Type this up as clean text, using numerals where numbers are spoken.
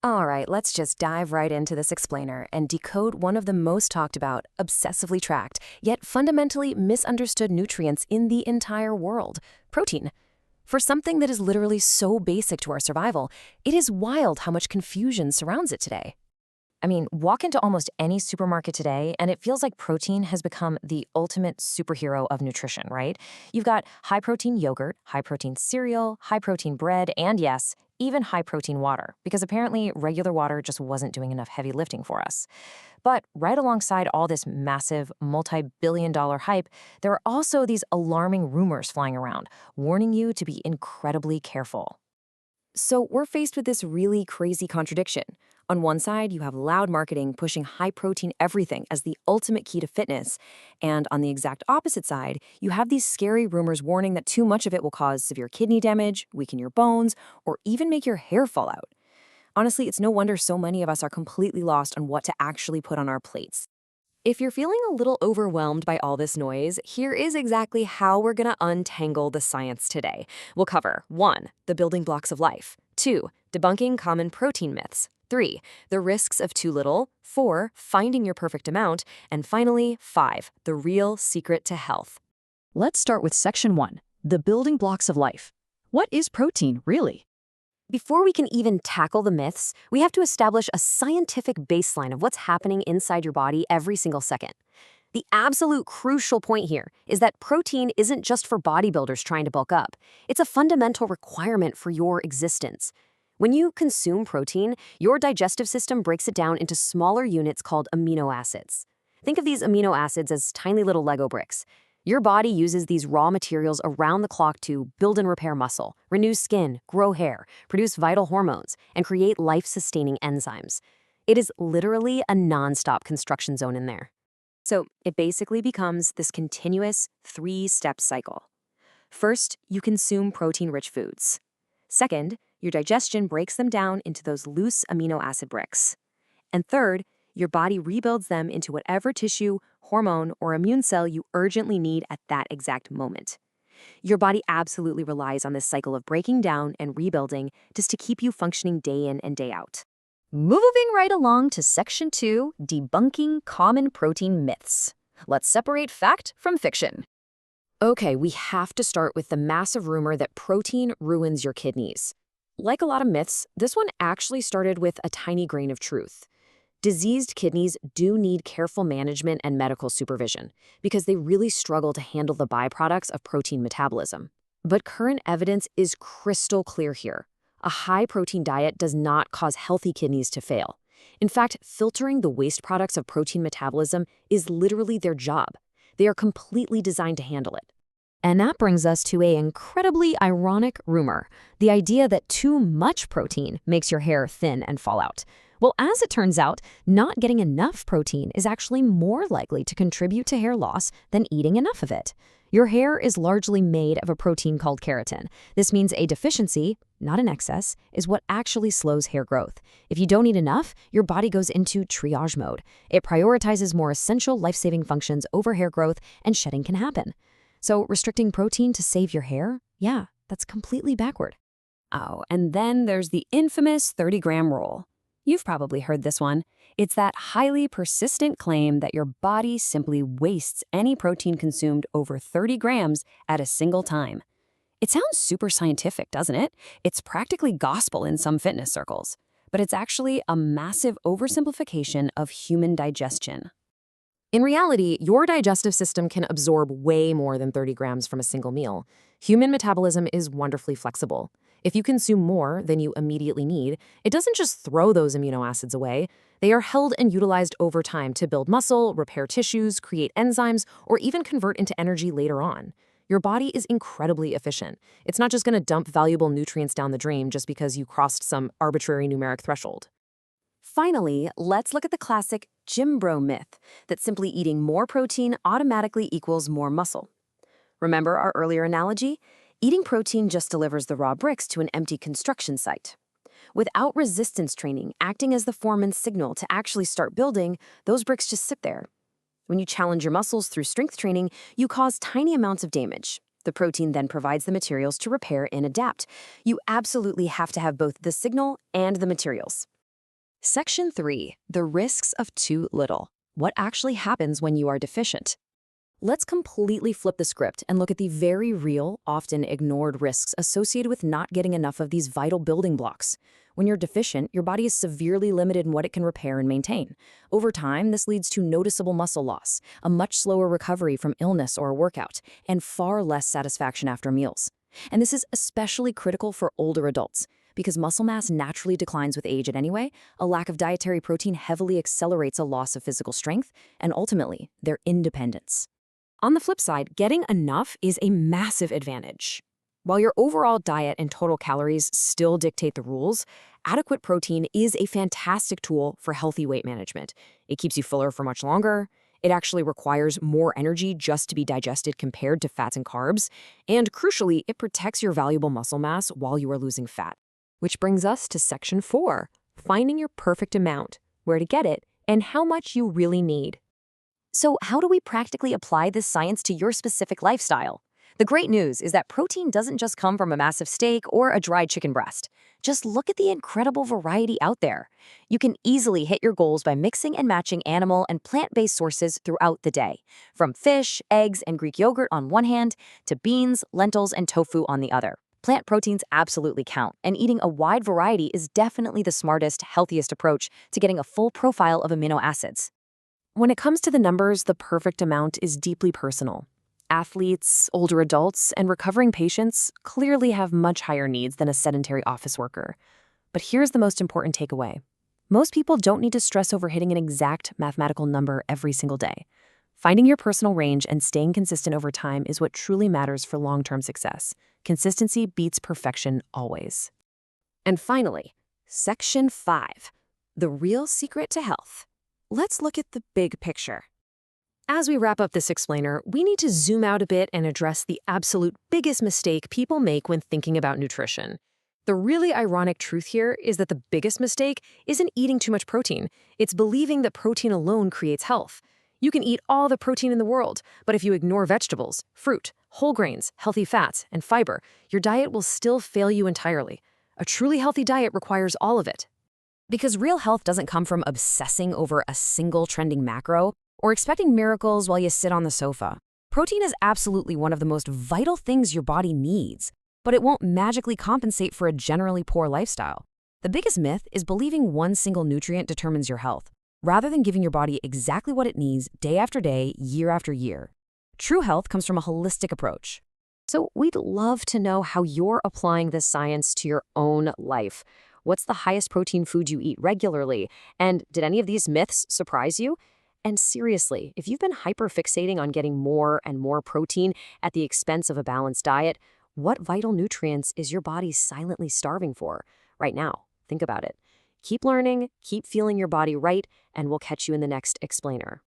All right, let's just dive right into this explainer and decode one of the most talked about, obsessively tracked, yet fundamentally misunderstood nutrients in the entire world: protein. For something that is literally so basic to our survival, it is wild how much confusion surrounds it today. I mean, walk into almost any supermarket today, and it feels like protein has become the ultimate superhero of nutrition, right? You've got high protein yogurt, high protein cereal, high protein bread, and yes, even high protein water, because apparently regular water just wasn't doing enough heavy lifting for us. But right alongside all this massive, multi-billion-dollar hype, there are also these alarming rumors flying around, warning you to be incredibly careful. So we're faced with this really crazy contradiction. On one side, you have loud marketing pushing high protein everything as the ultimate key to fitness. And on the exact opposite side, you have these scary rumors warning that too much of it will cause severe kidney damage, weaken your bones, or even make your hair fall out. Honestly, it's no wonder so many of us are completely lost on what to actually put on our plates. If you're feeling a little overwhelmed by all this noise, here is exactly how we're going to untangle the science today. We'll cover 1. The building blocks of life, 2. Debunking common protein myths, 3. The risks of too little, 4. Finding your perfect amount, and finally, 5. The real secret to health. Let's start with section 1, the building blocks of life. What is protein, really? Before we can even tackle the myths, we have to establish a scientific baseline of what's happening inside your body every single second. The absolute crucial point here is that protein isn't just for bodybuilders trying to bulk up. It's a fundamental requirement for your existence. When you consume protein, your digestive system breaks it down into smaller units called amino acids. Think of these amino acids as tiny little Lego bricks. Your body uses these raw materials around the clock to build and repair muscle, renew skin, grow hair, produce vital hormones, and create life-sustaining enzymes. It is literally a non-stop construction zone in there. So it basically becomes this continuous 3-step cycle. First, you consume protein-rich foods. Second, your digestion breaks them down into those loose amino acid bricks. And third, your body rebuilds them into whatever tissue, hormone, or immune cell you urgently need at that exact moment. Your body absolutely relies on this cycle of breaking down and rebuilding just to keep you functioning day in and day out. Moving right along to section 2, debunking common protein myths. Let's separate fact from fiction. Okay, we have to start with the massive rumor that protein ruins your kidneys. Like a lot of myths, this one actually started with a tiny grain of truth. Diseased kidneys do need careful management and medical supervision because they really struggle to handle the byproducts of protein metabolism. But current evidence is crystal clear here. A high-protein diet does not cause healthy kidneys to fail. In fact, filtering the waste products of protein metabolism is literally their job. They are completely designed to handle it. And that brings us to an incredibly ironic rumor, the idea that too much protein makes your hair thin and fall out. Well, as it turns out, not getting enough protein is actually more likely to contribute to hair loss than eating enough of it. Your hair is largely made of a protein called keratin. This means a deficiency, not an excess, is what actually slows hair growth. If you don't eat enough, your body goes into triage mode. It prioritizes more essential life-saving functions over hair growth, and shedding can happen. So restricting protein to save your hair? Yeah, that's completely backward. Oh, and then there's the infamous 30-gram rule. You've probably heard this one. It's that highly persistent claim that your body simply wastes any protein consumed over 30 grams at a single time. It sounds super scientific, doesn't it? It's practically gospel in some fitness circles. But it's actually a massive oversimplification of human digestion. In reality, your digestive system can absorb way more than 30 grams from a single meal. Human metabolism is wonderfully flexible. If you consume more than you immediately need, it doesn't just throw those amino acids away. They are held and utilized over time to build muscle, repair tissues, create enzymes, or even convert into energy later on. Your body is incredibly efficient. It's not just going to dump valuable nutrients down the drain just because you crossed some arbitrary numeric threshold. Finally, let's look at the classic gym bro myth that simply eating more protein automatically equals more muscle. Remember our earlier analogy? Eating protein just delivers the raw bricks to an empty construction site. Without resistance training acting as the foreman's signal to actually start building, those bricks just sit there. When you challenge your muscles through strength training, you cause tiny amounts of damage. The protein then provides the materials to repair and adapt. You absolutely have to have both the signal and the materials. Section 3. The risks of too little. What actually happens when you are deficient? Let's completely flip the script and look at the very real, often ignored risks associated with not getting enough of these vital building blocks. When you're deficient, your body is severely limited in what it can repair and maintain. Over time, this leads to noticeable muscle loss, a much slower recovery from illness or a workout, and far less satisfaction after meals. And this is especially critical for older adults. Because muscle mass naturally declines with age anyway, a lack of dietary protein heavily accelerates a loss of physical strength and ultimately their independence. On the flip side, getting enough is a massive advantage. While your overall diet and total calories still dictate the rules, adequate protein is a fantastic tool for healthy weight management. It keeps you fuller for much longer. It actually requires more energy just to be digested compared to fats and carbs. And crucially, it protects your valuable muscle mass while you are losing fat. Which brings us to Section 4, finding your perfect amount, where to get it, and how much you really need. So how do we practically apply this science to your specific lifestyle? The great news is that protein doesn't just come from a massive steak or a dried chicken breast. Just look at the incredible variety out there. You can easily hit your goals by mixing and matching animal and plant-based sources throughout the day, from fish, eggs, and Greek yogurt on one hand to beans, lentils, and tofu on the other. Plant proteins absolutely count, and eating a wide variety is definitely the smartest, healthiest approach to getting a full profile of amino acids. When it comes to the numbers, the perfect amount is deeply personal. Athletes, older adults, and recovering patients clearly have much higher needs than a sedentary office worker. But here's the most important takeaway. Most people don't need to stress over hitting an exact mathematical number every single day. Finding your personal range and staying consistent over time is what truly matters for long-term success. Consistency beats perfection always. And finally, Section 5, the real secret to health. Let's look at the big picture. As we wrap up this explainer, we need to zoom out a bit and address the absolute biggest mistake people make when thinking about nutrition. The really ironic truth here is that the biggest mistake isn't eating too much protein. It's believing that protein alone creates health. You can eat all the protein in the world, but if you ignore vegetables, fruit, whole grains, healthy fats, and fiber, your diet will still fail you entirely. A truly healthy diet requires all of it. Because real health doesn't come from obsessing over a single trending macro or expecting miracles while you sit on the sofa. Protein is absolutely one of the most vital things your body needs, but it won't magically compensate for a generally poor lifestyle. The biggest myth is believing one single nutrient determines your health, rather than giving your body exactly what it needs day after day, year after year. True health comes from a holistic approach. So we'd love to know how you're applying this science to your own life. What's the highest protein food you eat regularly? And did any of these myths surprise you? And seriously, if you've been hyper-fixating on getting more and more protein at the expense of a balanced diet, what vital nutrients is your body silently starving for right now? Think about it. Keep learning, keep feeling your body right, and we'll catch you in the next explainer.